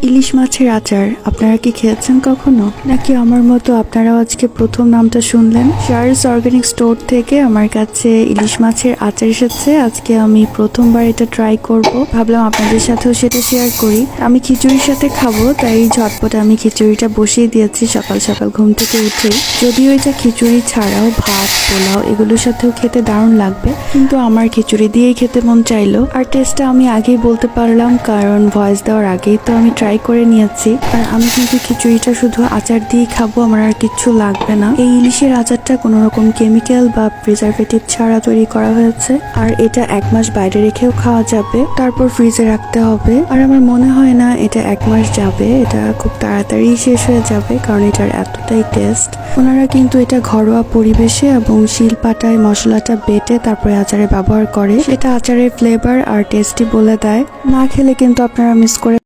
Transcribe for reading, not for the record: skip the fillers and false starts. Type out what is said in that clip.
ইলিশ মাছের আচার আপনারা কি খেয়েছেন কখনো, নাকি আমার মতো আপনারাও আজকে প্রথম নামটা শুনলেন? চার্লস অর্গানিক স্টোর থেকে আমার কাছে ইলিশ মাছের আচার এসেছে। আজকে আমি প্রথমবার এটা ট্রাই করব, ভাবলাম আপনাদের সাথেও সেটা শেয়ার করি। আমি খিচুড়ির সাথে খাবো, তাই ঝটপট আমি খিচুড়িটা বসিয়ে দিয়েছি সকাল সকাল ঘুম থেকে উঠে। যদিও এটা খিচুড়ি ছাড়াও ভাত, পোলাও এগুলোর সাথেও খেতে দারুণ লাগবে, কিন্তু আমার খিচুড়ি দিয়েই খেতে মন চাইলো। আর টেস্টটা আমি আগেই বলতে পারলাম, কারণ ভয়েস দেওয়ার আগেই তো আমি ট্রাই করে নিয়েছি। আর আমি কিন্তু খিচুড়িটা শুধু আচার দিয়েই খাবো, আমার আর কিচ্ছু লাগবে না। এই ইলিশের আচারটা কোনো রকম কেমিক্যাল বা প্রিজারভেটিভ ছাড়া তৈরি করা হয়েছে। আর এটা 1 মাস বাইরে রেখেও খাওয়া যাবে, তারপর ফ্রিজে রাখতে হবে। আর আমার মনে হয় না এটা 1 মাস যাবে, এটা খুব তাড়াতাড়ি শেষ হয়ে যাবে, কারণ এটার এতটাই টেস্ট। ওনারা কিন্তু এটা ঘরোয়া পরিবেশে এবং শিলপাটায় মশলাটা বেটে তারপরে আচারে ব্যবহার করে, সেটা আচারের ফ্লেভার আর টেস্টি বলে দেয়। না খেলে কিন্তু আপনারা মিস করে